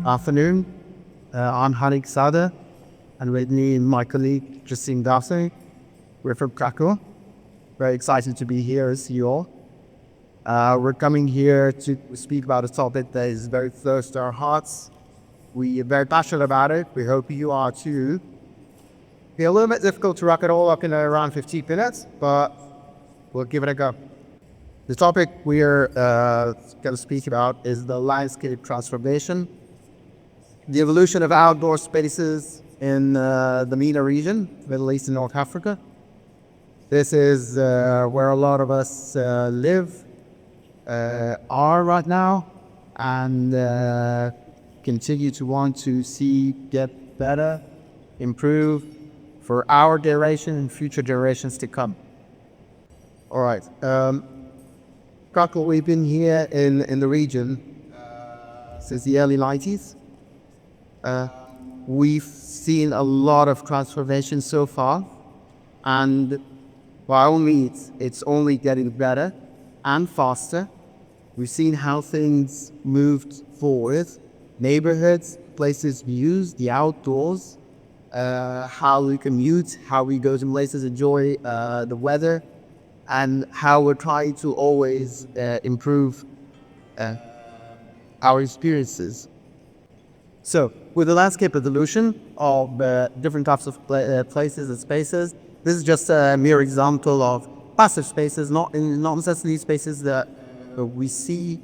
afternoon. I'm Hani Bisada, and with me my colleague Justine Dowsing. We're from Krakow. Very excited to be here as you all. We're coming here to speak about a topic that is very close to our hearts. We are very passionate about it. We hope you are too. It's a little bit difficult to wrap it all up in around 15 minutes, but we'll give it a go. The topic we're going to speak about is the landscape transformation, the evolution of outdoor spaces in the MENA region, Middle East and North Africa. This is where a lot of us live, are right now, and continue to want to see get better, improve for our generation and future generations to come. All right. Krakow, we've been here in the region since the early 90s. We've seen a lot of transformation so far, and by all means, it's only getting better and faster. We've seen how things moved forward, neighborhoods, places we use, the outdoors, how we commute, how we go to places, enjoy the weather, and how we're trying to always improve our experiences. So, with the landscape evolution of different types of places and spaces, this is just a mere example of passive spaces, not necessarily spaces that we see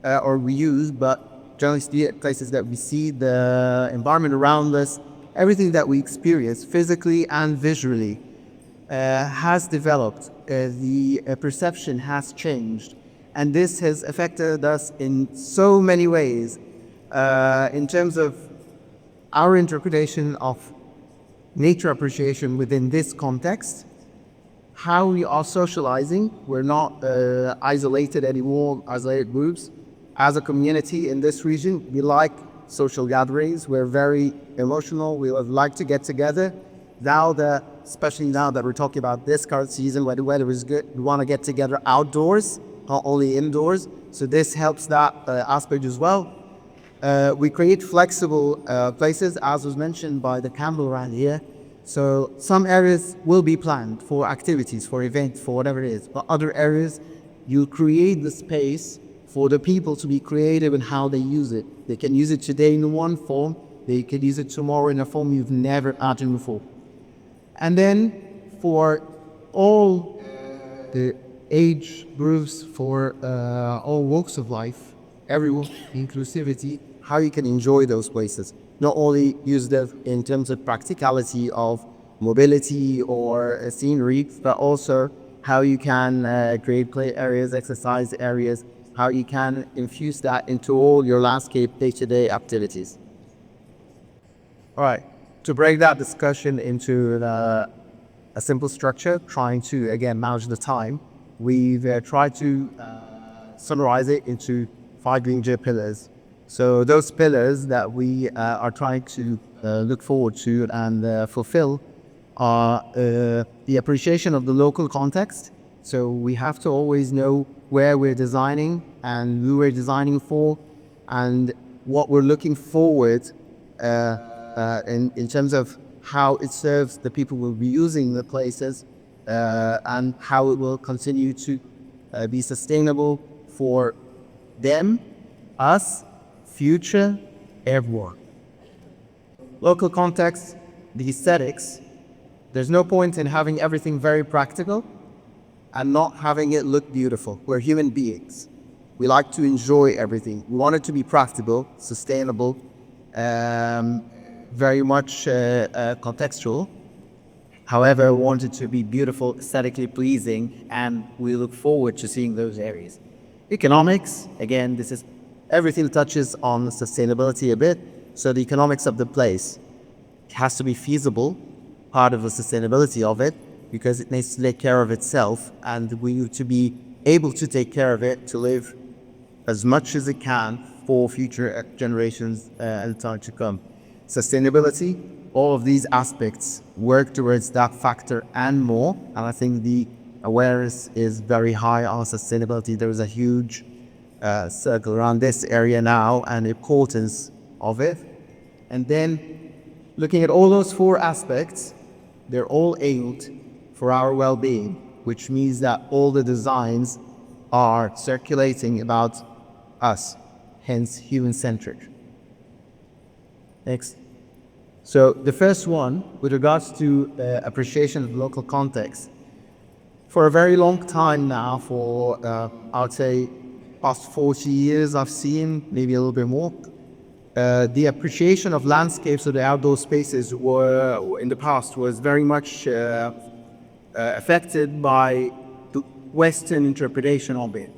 or we use, but generally places that we see, the environment around us, everything that we experience physically and visually has developed. The perception has changed, and this has affected us in so many ways. In terms of our interpretation of nature appreciation within this context, how we are socializing, we're not isolated anymore, isolated groups. As a community in this region, we like social gatherings, we're very emotional, we would like to get together. Especially now that we're talking about this current season where the weather is good, we want to get together outdoors, not only indoors. So this helps that aspect as well. We create flexible places, as was mentioned by the Campbell around here. So some areas will be planned for activities, for events, for whatever it is. But other areas, you create the space for the people to be creative in how they use it. They can use it today in one form, they can use it tomorrow in a form you've never imagined before. And then for all the age groups, for all walks of life, everyone, inclusivity, how you can enjoy those places. Not only use them in terms of practicality of mobility or scenery, but also how you can create play areas, exercise areas, how you can infuse that into all your landscape day-to-day activities. All right, to break that discussion into a simple structure, trying to, again, manage the time, we've tried to summarize it into 5 major pillars. So those pillars that we are trying to look forward to and fulfill are the appreciation of the local context. So we have to always know where we're designing and who we're designing for and what we're looking forward in terms of how it serves the people who will be using the places and how it will continue to be sustainable for them, us, future, everyone. Local context, the aesthetics. There's no point in having everything very practical and not having it look beautiful. We're human beings. We like to enjoy everything. We want it to be practical, sustainable, very much contextual. However, we want it to be beautiful, aesthetically pleasing, and we look forward to seeing those areas. Economics, again, this is everything touches on sustainability a bit. So the economics of the place has to be feasible, part of the sustainability of it, because it needs to take care of itself, and we need to be able to take care of it to live as much as it can for future generations and time to come. Sustainability, all of these aspects work towards that factor and more, and I think the awareness is very high on sustainability. There is a huge circle around this area now, and the importance of it. And then looking at all those four aspects, they're all aimed for our well-being, which means that all the designs are circulating about us, hence human-centric. Next. So the first one, with regards to appreciation of local context, for a very long time now, for I would say past 40 years, I've seen, maybe a little bit more, the appreciation of landscapes or the outdoor spaces were in the past was very much affected by the Western interpretation of it.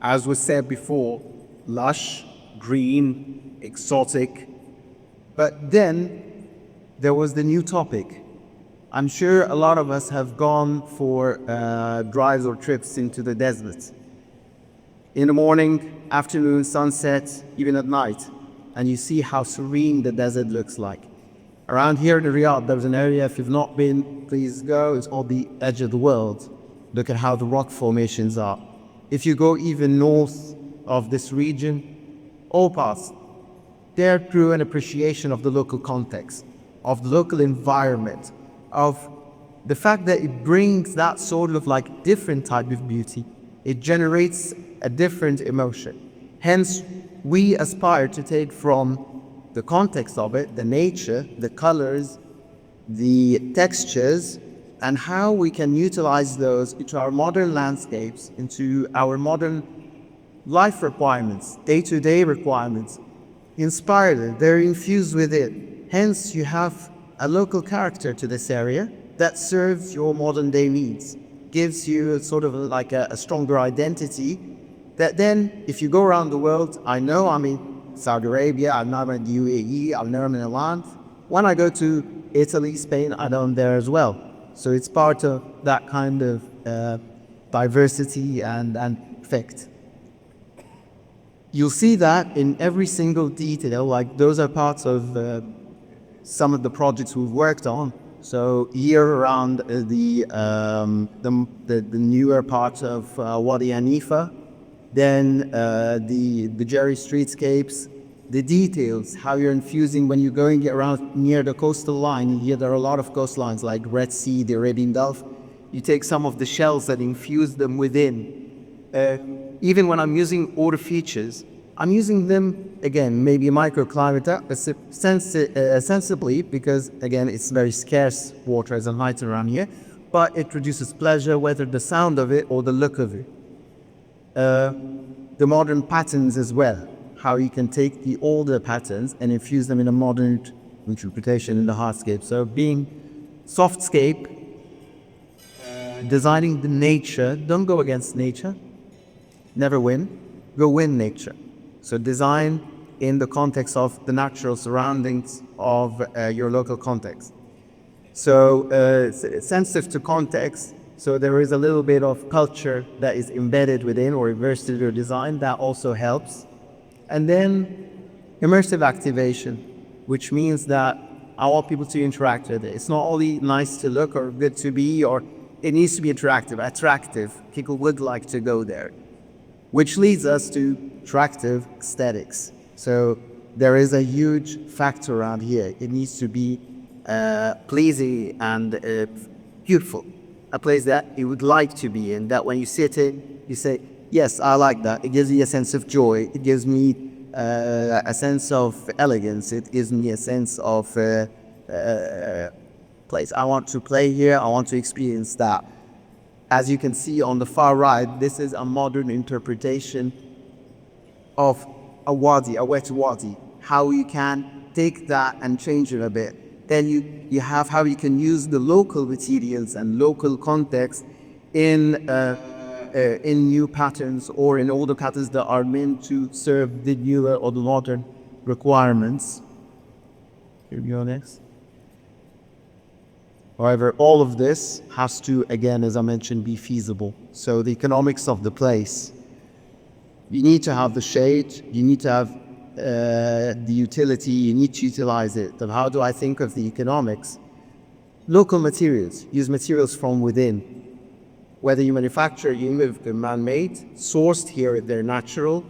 As was said before, lush, green, exotic. But then there was the new topic. I'm sure a lot of us have gone for drives or trips into the desert. In the morning, afternoon, sunset, even at night, and you see how serene the desert looks like. Around here in Riyadh, there's an area, if you've not been, please go. It's called the Edge of the World. Look at how the rock formations are. If you go even north of this region, all past, there through an appreciation of the local context, of the local environment, of the fact that it brings that sort of like different type of beauty. It generates a different emotion. Hence, we aspire to take from the context of it, the nature, the colors, the textures, and how we can utilize those into our modern landscapes, into our modern life requirements, day-to-day requirements. Inspired it, they're infused with it. Hence, you have a local character to this area that serves your modern day needs, gives you sort of like a stronger identity that then, if you go around the world, I know I'm in Saudi Arabia, I'm now in the UAE, I'm now in Iran. When I go to Italy, Spain, I know I'm there as well. So it's part of that kind of diversity and effect. You'll see that in every single detail, like those are parts of some of the projects we've worked on. So here around the newer part of Wadi Hanifa, then the Jerry streetscapes, the details, how you're infusing when you're going around near the coastal line. Here there are a lot of coastlines like Red Sea, the Arabian Gulf. You take some of the shells that infuse them within. Even when I'm using order features, I'm using them, again, maybe microclimate sensibly, because again, it's very scarce water as a night around here, but it produces pleasure, whether the sound of it or the look of it. The modern patterns as well, how you can take the older patterns and infuse them in a modern interpretation in the hardscape. So being softscape, designing the nature, don't go against nature, never win, go win nature. So design in the context of the natural surroundings of your local context. So sensitive to context, so there is a little bit of culture that is embedded within or immersed in your design, that also helps. And then immersive activation, which means that I want people to interact with it. It's not only nice to look or good to be, or it needs to be interactive, attractive. People would like to go there, which leads us to attractive aesthetics. So there is a huge factor around here. It needs to be pleasing and beautiful. A place that you would like to be in, that when you sit in, you say, yes, I like that. It gives me a sense of joy. It gives me a sense of elegance. It gives me a sense of place. I want to play here. I want to experience that. As you can see on the far right, this is a modern interpretation of a wadi, a wet wadi. How you can take that and change it a bit. Then you have how you can use the local materials and local context in new patterns or in older patterns that are meant to serve the newer or the modern requirements. Here we go next. However, all of this has to, again, as I mentioned, be feasible. So the economics of the place. You need to have the shade, you need to have the utility, you need to utilize it. And how do I think of the economics? Local materials, use materials from within. Whether you manufacture, you move them man-made, sourced here, they're natural.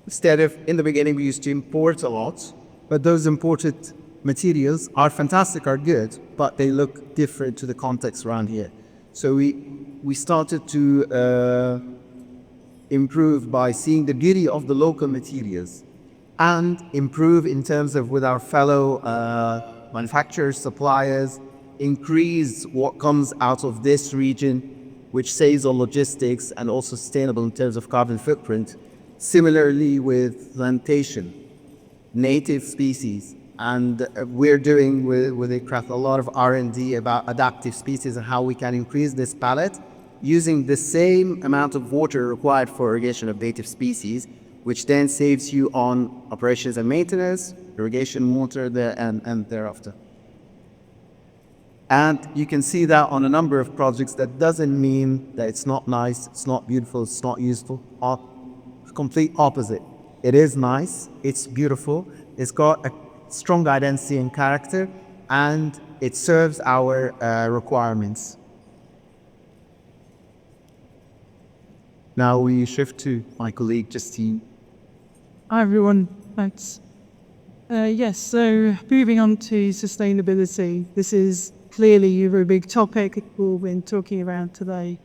Instead of, in the beginning, we used to import a lot. But those imported materials are fantastic, are good, but they look different to the context around here. So we started to improve by seeing the beauty of the local materials and improve in terms of with our fellow manufacturers, suppliers, increase what comes out of this region, which saves on logistics and also sustainable in terms of carbon footprint. Similarly with plantation, native species, and we're doing with Icraft a lot of R&D about adaptive species and how we can increase this palette using the same amount of water required for irrigation of native species, which then saves you on operations and maintenance, irrigation water there and thereafter. And you can see that on a number of projects. That doesn't mean that it's not nice, it's not beautiful, it's not useful. Complete opposite. It is nice, it's beautiful, it's got a strong identity and character, and it serves our requirements. Now we shift to my colleague Justine. Hi everyone, thanks. Yes, so moving on to sustainability. This is clearly a very big topic we've been talking about today.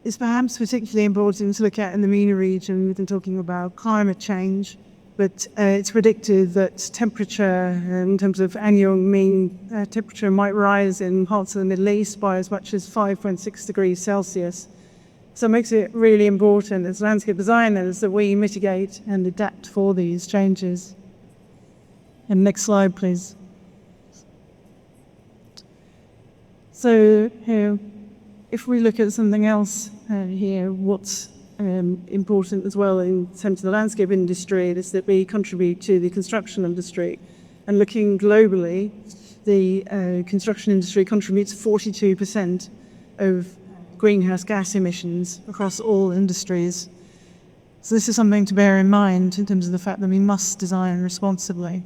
It's perhaps particularly important to look at in the MENA region. We've been talking about climate change, but it's predicted that temperature, in terms of annual mean temperature, might rise in parts of the Middle East by as much as 5.6 degrees Celsius. So it makes it really important as landscape designers that we mitigate and adapt for these changes. And next slide, please. So if we look at something else here, what's important as well in terms of the landscape industry is that we contribute to the construction industry. And looking globally, the construction industry contributes 42% of greenhouse gas emissions across all industries. So this is something to bear in mind in terms of the fact that we must design responsibly.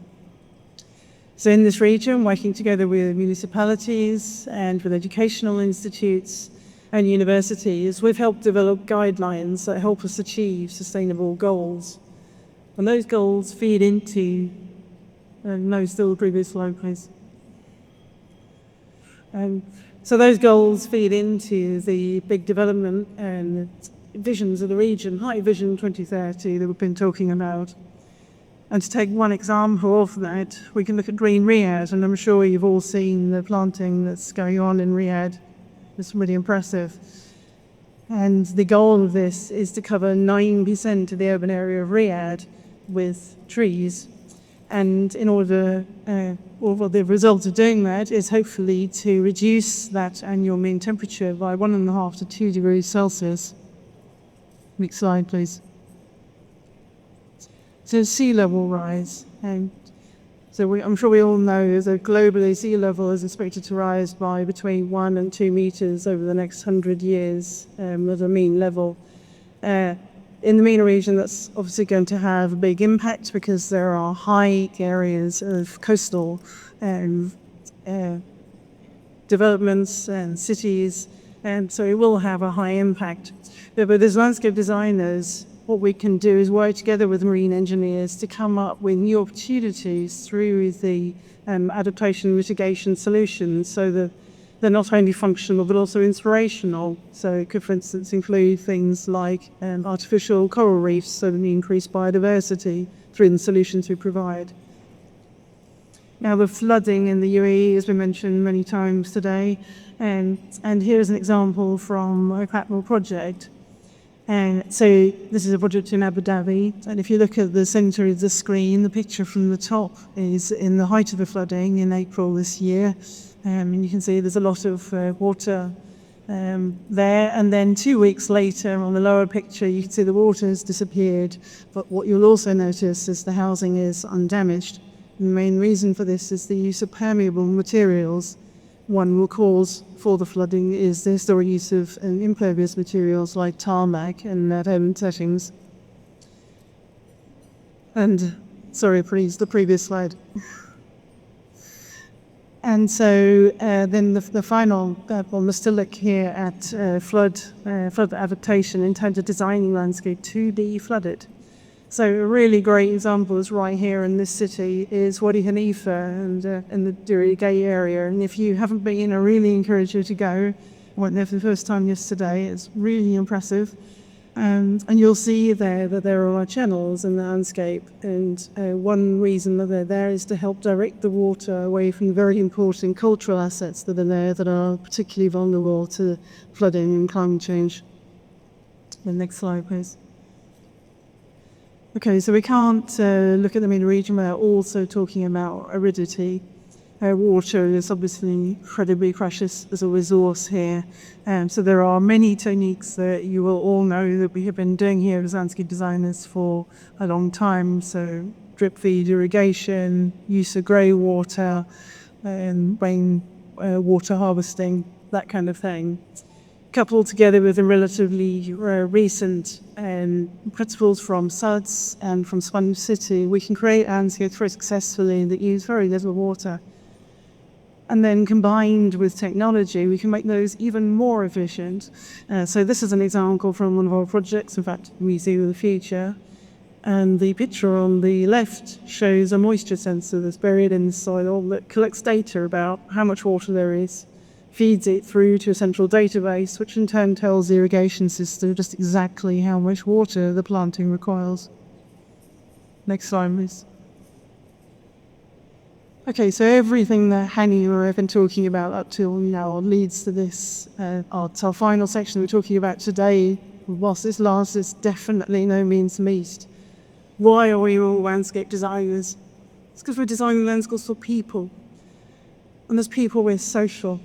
So in this region, working together with municipalities and with educational institutes and universities, we've helped develop guidelines that help us achieve sustainable goals. And those goals feed into, no, still the previous slide, please. So those goals feed into the big development and visions of the region, High Vision 2030 that we've been talking about. And to take one example of that, we can look at Green Riyadh, and I'm sure you've all seen the planting that's going on in Riyadh. It's really impressive. And the goal of this is to cover 9% of the urban area of Riyadh with trees. And in order, or the result of doing that is hopefully to reduce that annual mean temperature by 1.5 to 2 degrees Celsius. Next slide, please. So sea level rise. And so I'm sure we all know that globally sea level is expected to rise by between 1 and 2 meters over the next 100 years at a mean level. In the MENA region, that's obviously going to have a big impact because there are high areas of coastal developments and cities, and so it will have a high impact. But as landscape designers, what we can do is work together with marine engineers to come up with new opportunities through the adaptation mitigation solutions so that they're not only functional but also inspirational. So it could, for instance, include things like artificial coral reefs so that we increase biodiversity through the solutions we provide. Now the flooding in the UAE has been mentioned many times today, and here's an example from a capital project. And so this is a project in Abu Dhabi, and if you look at the centre of the screen, the picture from the top is in the height of the flooding in April this year. And you can see there's a lot of water there, and then 2 weeks later on the lower picture you can see the water has disappeared, but what you'll also notice is the housing is undamaged. And the main reason for this is the use of permeable materials. One will cause for the flooding is the historic use of impervious materials like tarmac and urban settings. And sorry, please, the previous slide. And so then the final one was to look here at flood adaptation in terms of designing landscape to be flooded. So a really great example is right here in this city is Wadi Hanifa and in the Diriyah Gay area. And if you haven't been, I really encourage you to go. I went there for the first time yesterday. It's really impressive. And you'll see there that there are channels in the landscape. And one reason that they're there is to help direct the water away from the very important cultural assets that are there that are particularly vulnerable to flooding and climate change. The next slide, please. Okay, so we can't look at the MENA region without also talking about aridity. Water is obviously incredibly precious as a resource here. So there are many techniques that you will all know that we have been doing here as landscape designers for a long time. So drip feed irrigation, use of grey water, and rain water harvesting, that kind of thing. Coupled together with the relatively recent principles from SUDS and from Sponge City, we can create landscapes very successfully that use very little water. And then combined with technology, we can make those even more efficient. So this is an example from one of our projects, in fact, we see the future. And the picture on the left shows a moisture sensor that's buried in the soil that collects data about how much water there is, feeds it through to a central database, which in turn tells the irrigation system just exactly how much water the planting requires. Next slide, please. Okay, so everything that Hani and I have been talking about up till now leads to this, our final section we're talking about today. Whilst this last is definitely no means least. Why are we all landscape designers? It's because we're designing landscapes for people. And as people, we're social.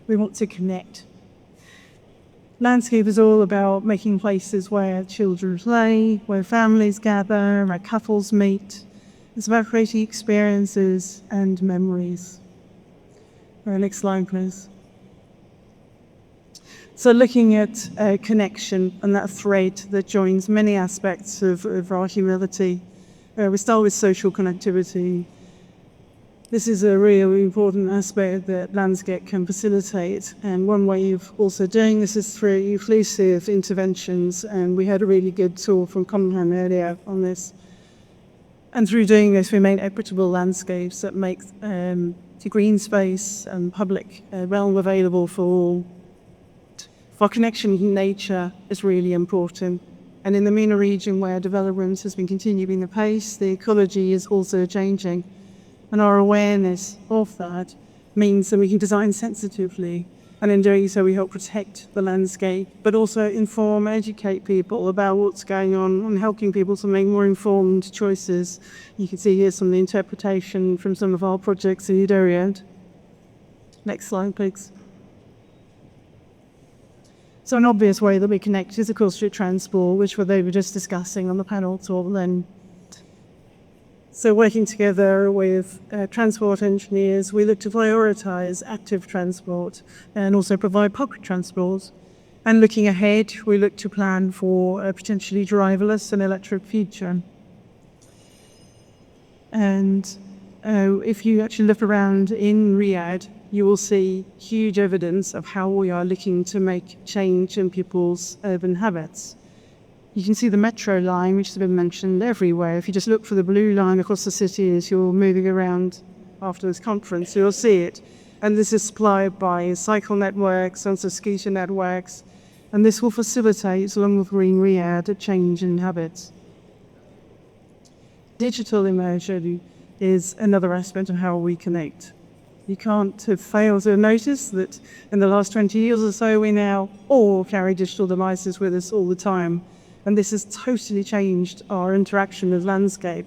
We want to connect. Landscape is all about making places where children play, where families gather, where couples meet. It's about creating experiences and memories. All right, next slide, please. So looking at connection and that thread that joins many aspects of our humanity, we start with social connectivity. This is a really important aspect that landscape can facilitate, and one way of also doing this is through inclusive interventions, and we had a really good talk from Conran earlier on this. And through doing this, we make equitable landscapes that make the green space and public realm available for all. For connection with nature is really important. And in the MENA region where development has been continuing the pace, the ecology is also changing. And our awareness of that means that we can design sensitively. And in doing so, we help protect the landscape, but also inform, educate people about what's going on and helping people to make more informed choices. You can see here some of the interpretation from some of our projects in Riyadh. Next slide, please. So an obvious way that we connect is, of course, through transport, which they were just discussing on the panel talk then. So working together with transport engineers, we look to prioritise active transport and also provide public transport. And looking ahead, we look to plan for a potentially driverless and electric future. And if you actually look around in Riyadh, you will see huge evidence of how we are looking to make change in people's urban habits. You can see the metro line, which has been mentioned everywhere. If you just look for the blue line across the city as you're moving around after this conference, you'll see it. And this is supplied by cycle networks, also scooter networks. And this will facilitate, along with Green Riyadh, a change in habits. Digital immersion is another aspect of how we connect. You can't fail to notice that in the last 20 years or so, we now all carry digital devices with us all the time. And this has totally changed our interaction with landscape.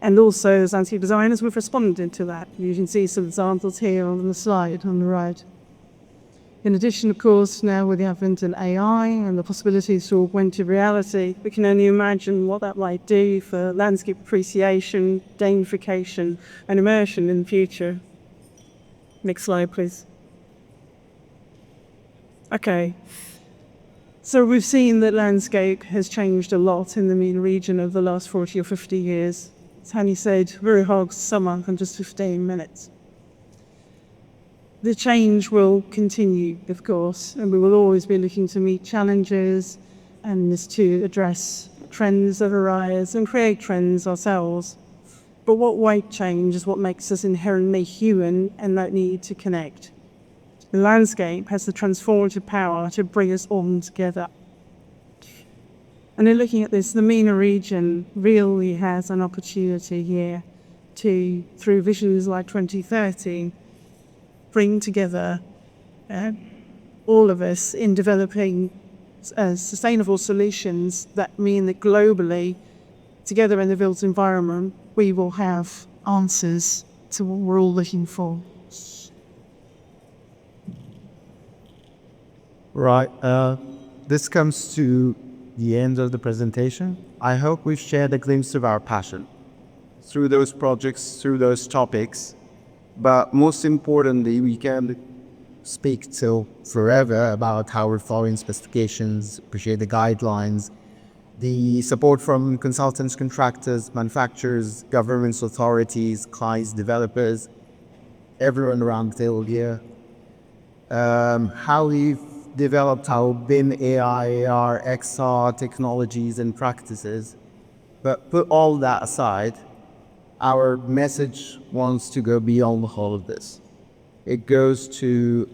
And also, as landscape designers, we've responded to that. You can see some examples here on the slide on the right. In addition, of course, now with the advent of AI and the possibilities for augmented reality, we can only imagine what that might do for landscape appreciation, gamification, and immersion in the future. Next slide, please. Okay. So we've seen that landscape has changed a lot in the MENA region over the last 40 or 50 years. As Hani said, very hard summer in just 15 minutes. The change will continue, of course, and we will always be looking to meet challenges and to address trends that arise and create trends ourselves. But what won't change is what makes us inherently human and that need to connect. The landscape has the transformative power to bring us all together. And in looking at this, the MENA region really has an opportunity here to, through visions like 2030, bring together uh, all of us in developing sustainable solutions that mean that globally, together in the built environment, we will have answers to what we're all looking for. Right. This comes to the end of the presentation. I hope we've shared a glimpse of our passion through those projects, through those topics. But most importantly, we can speak till forever about how we're following specifications, appreciate the guidelines, the support from consultants, contractors, manufacturers, governments, authorities, clients, developers, everyone around the table here. How we've developed our BIM, AI, AR, XR technologies and practices. But put all that aside, our message wants to go beyond all of this. It goes to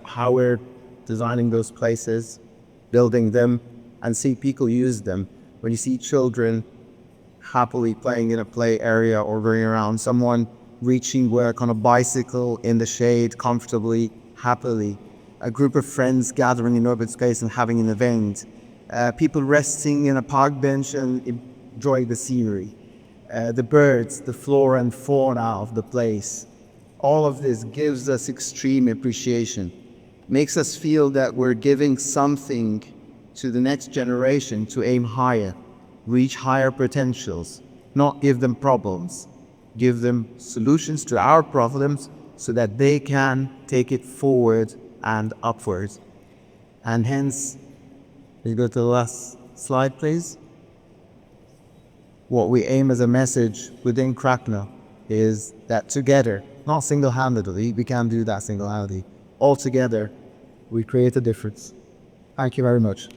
how we're designing those places, building them, and see people use them. When you see children happily playing in a play area or running around, someone reaching work on a bicycle in the shade comfortably, happily, a group of friends gathering in open space and having an event, people resting in a park bench and enjoying the scenery, the birds, the flora and fauna of the place. All of this gives us extreme appreciation, makes us feel that we're giving something to the next generation to aim higher, reach higher potentials, not give them problems, give them solutions to our problems so that they can take it forward and upwards. And hence, let's go to the last slide, please. What we aim as a message within Krakna is that together, not single-handedly, we can't do that single-handedly. All together, we create a difference. Thank you very much.